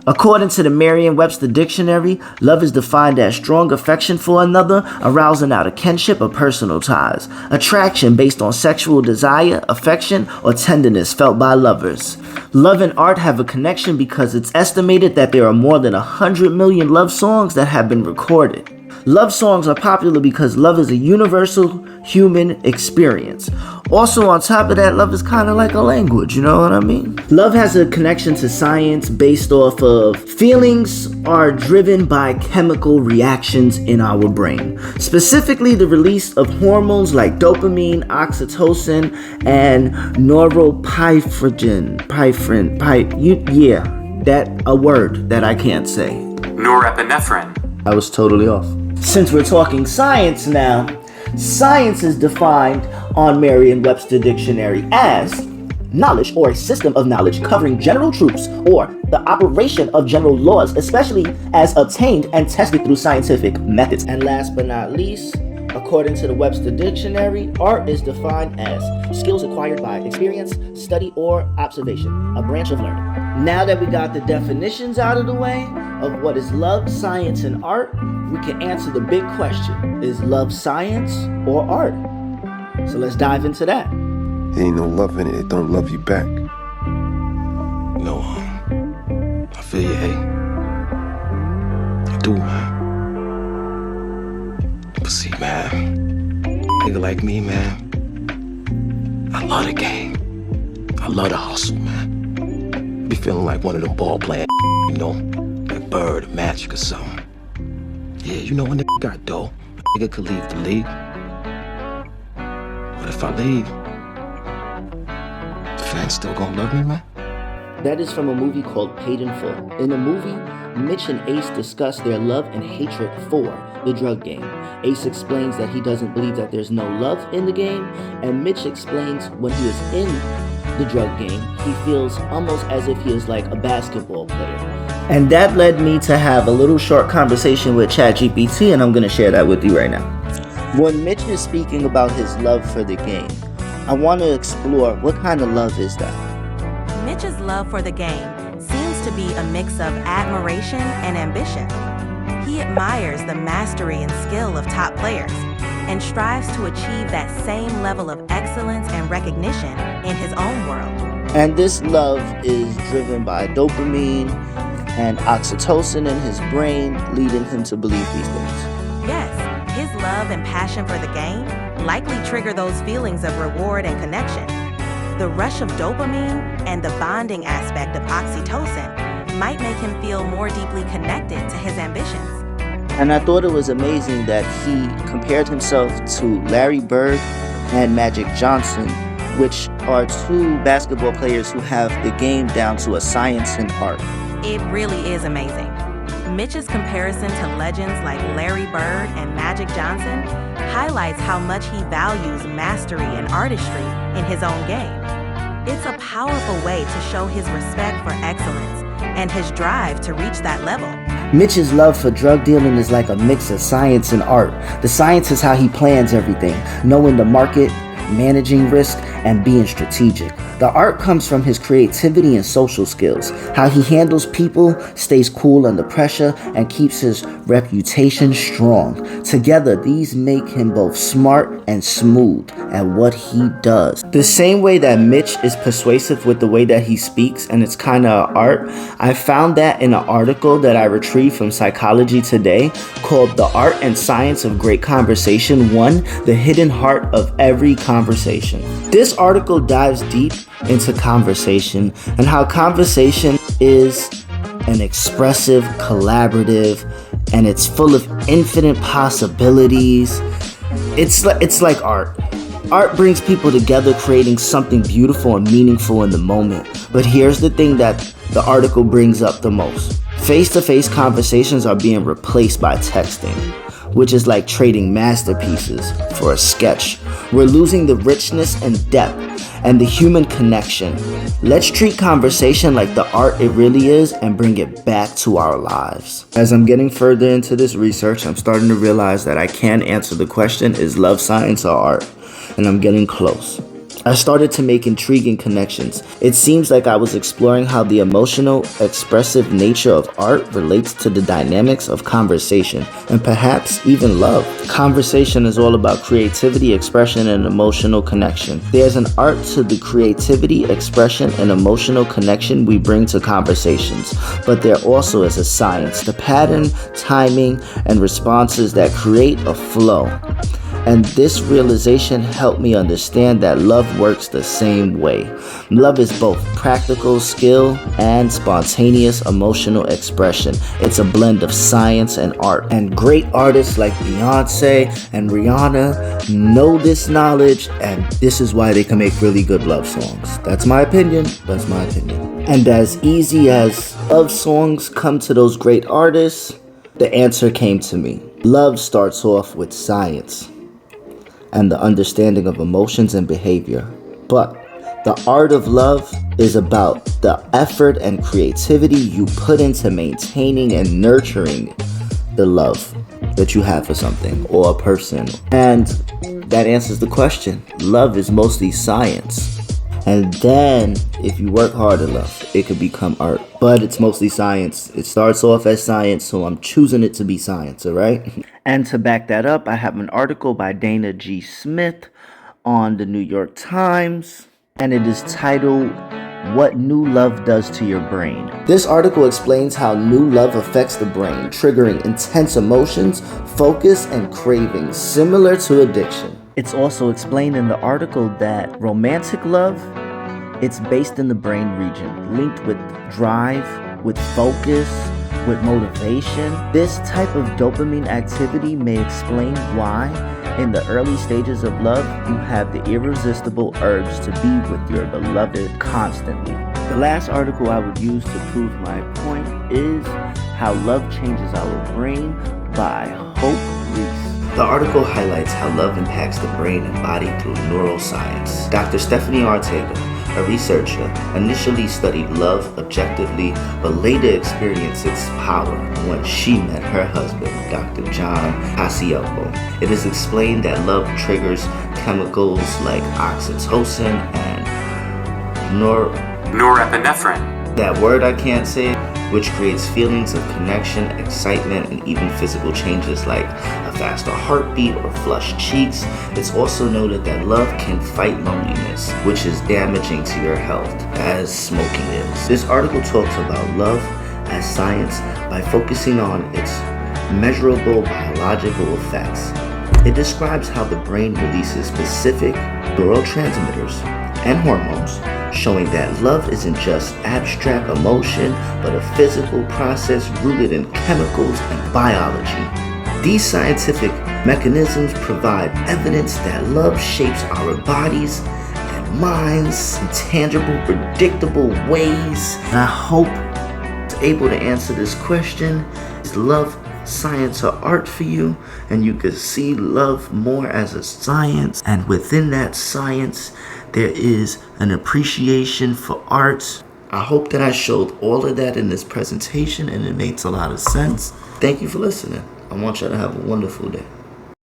According to the Merriam-Webster Dictionary, love is defined as strong affection for another, arousing out of kinship or personal ties, attraction based on sexual desire, affection, or tenderness felt by lovers. Love and art have a connection because it's estimated that there are more than 100 million love songs that have been recorded. Love songs are popular because love is a universal human experience. Also, on top of that, love is kind of like a language, you know what I mean? Love has a connection to science based off of feelings are driven by chemical reactions in our brain. Specifically, the release of hormones like dopamine, oxytocin, and neuropyfrigin. A word that I can't say. Norepinephrine. I was totally off. Since we're talking science now, science is defined on Merriam-Webster Dictionary as knowledge or a system of knowledge covering general truths or the operation of general laws, especially as obtained and tested through scientific methods. And last but not least, according to the Webster Dictionary, art is defined as skills acquired by experience, study, or observation, a branch of learning. Now that we got the definitions out of the way of what is love, science, and art, we can answer the big question: is love science or art? So let's dive into that. There ain't no love in it, it don't love you back. No, I feel you, hey. I do, man. But see, man, nigga like me, man, I love the game. I love the hustle, man. Be feeling like one of them ball playing, you know, like Bird or Magic or something. Yeah, you know, when nigga got dough, nigga could leave the league. But if I leave, the fans still gonna love me, man? That is from a movie called Paid in Full. In the movie, Mitch and Ace discuss their love and hatred for the drug game. Ace explains that he doesn't believe that there's no love in the game, and Mitch explains when he is in the drug game, he feels almost as if he is like a basketball player. And that led me to have a little short conversation with ChatGPT, and I'm going to share that with you right now. When Mitch is speaking about his love for the game, I want to explore what kind of love is that? Mitch's love for the game seems to be a mix of admiration and ambition. He admires the mastery and skill of top players and strives to achieve that same level of excellence and recognition in his own world. And this love is driven by dopamine and oxytocin in his brain, leading him to believe these things. Yes, his love and passion for the game likely trigger those feelings of reward and connection. The rush of dopamine and the bonding aspect of oxytocin might make him feel more deeply connected to his ambitions. And I thought it was amazing that he compared himself to Larry Bird and Magic Johnson, which are two basketball players who have the game down to a science and art. It really is amazing. Mitch's comparison to legends like Larry Bird and Magic Johnson highlights how much he values mastery and artistry in his own game. It's a powerful way to show his respect for excellence and his drive to reach that level. Mitch's love for drug dealing is like a mix of science and art. The science is how he plans everything, knowing the market, managing risk, and being strategic. The art comes from his creativity and social skills, how he handles people, stays cool under pressure, and keeps his reputation strong. Together, these make him both smart and smooth at what he does. The same way that Mitch is persuasive with the way that he speaks, and it's kind of art, I found that in an article that I retrieved from Psychology Today called The Art and Science of Great Conversation 1, The Hidden Heart of Every Conversation. This article dives deep into conversation and how conversation is an expressive, collaborative, and it's full of infinite possibilities. It's like art. Art brings people together, creating something beautiful and meaningful in the moment. But here's the thing that the article brings up the most. Face-to-face conversations are being replaced by texting, which is like trading masterpieces for a sketch. We're losing the richness and depth and the human connection. Let's treat conversation like the art it really is and bring it back to our lives. As I'm getting further into this research, I'm starting to realize that I can't answer the question, is love science or art? And I'm getting close. I started to make intriguing connections. It seems like I was exploring how the emotional, expressive nature of art relates to the dynamics of conversation, and perhaps even love. Conversation is all about creativity, expression, and emotional connection. There's an art to the creativity, expression, and emotional connection we bring to conversations, but there also is a science, the pattern, timing, and responses that create a flow. And this realization helped me understand that love works the same way. Love is both practical skill and spontaneous emotional expression. It's a blend of science and art. And great artists like Beyonce and Rihanna know this knowledge, and this is why they can make really good love songs. That's my opinion. That's my opinion. And as easy as love songs come to those great artists, the answer came to me. Love starts off with science and the understanding of emotions and behavior. But the art of love is about the effort and creativity you put into maintaining and nurturing the love that you have for something or a person. And that answers the question. Love is mostly science. And then, if you work hard enough, it could become art. But it's mostly science. It starts off as science, so I'm choosing it to be science, alright? And to back that up, I have an article by Dana G. Smith on the New York Times, and it is titled, What New Love Does to Your Brain. This article explains how new love affects the brain, triggering intense emotions, focus, and cravings, similar to addiction. It's also explained in the article that romantic love, it's based in the brain region, linked with drive, with focus, with motivation. This type of dopamine activity may explain why, in the early stages of love, you have the irresistible urge to be with your beloved constantly. The last article I would use to prove my point is How Love Changes Our Brain by Hope Reese. The article highlights how love impacts the brain and body through neuroscience. Dr. Stephanie Ortega, a researcher, initially studied love objectively, but later experienced its power when she met her husband, Dr. John Hasielko. It is explained that love triggers chemicals like oxytocin and norepinephrine. That word I can't say, which creates feelings of connection, excitement, and even physical changes like a faster heartbeat or flushed cheeks. It's also noted that love can fight loneliness, which is damaging to your health, as smoking is. This article talks about love as science by focusing on its measurable biological effects. It describes how the brain releases specific neurotransmitters and hormones, showing that love isn't just abstract emotion, but a physical process rooted in chemicals and biology. These scientific mechanisms provide evidence that love shapes our bodies and minds in tangible, predictable ways. And I hope I'm able to answer this question. Is love science or art for you? And you can see love more as a science, and within that science there is an appreciation for art. I hope that I showed all of that in this presentation and it makes a lot of sense. Thank you for listening. I want y'all to have a wonderful day.